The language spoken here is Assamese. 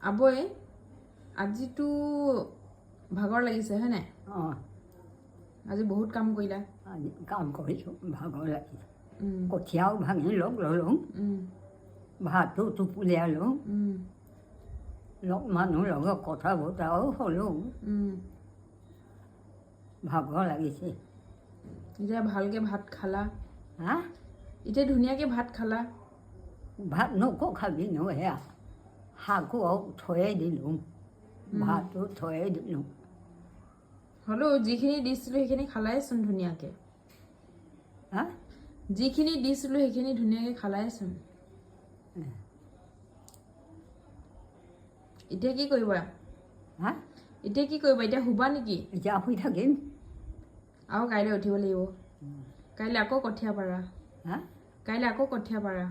আবৈ আজিতো ভাগৰ লাগিছে হয় নাই অঁ আজি বহুত কাম কৰিলা আজি কাম কৰিছোঁ ভাগৰ লাগিছে কঠীয়াও ভাঙি ল'লোঁ ভাতো টোপুলিয়ালোঁ মানুহ লগত কথা বতৰাও হ'লোঁ ভাগৰ লাগিছে এতিয়া ভালকৈ ভাত খালা হা এতিয়া ধুনীয়াকৈ ভাত খালা ভাত নকো খাবি নো সেয়া শাকো থৈয়ে দিলোঁ ভাতো থৈয়ে দিলোঁ হ'লেও যিখিনি দিছিলোঁ সেইখিনি খালাইচোন ধুনীয়াকৈ হা যিখিনি দিছিলোঁ সেইখিনি ধুনীয়াকৈ খালাইচোন এতিয়া কি কৰিবা হা এতিয়া কি কৰিবা এতিয়া শুবা নেকি এতিয়া শুই থাকিম আৰু কাইলৈ উঠিব লাগিব কাইলৈ আকৌ কঠীয়া পাৰা হা কাইলৈ আকৌ কঠীয়া পাৰা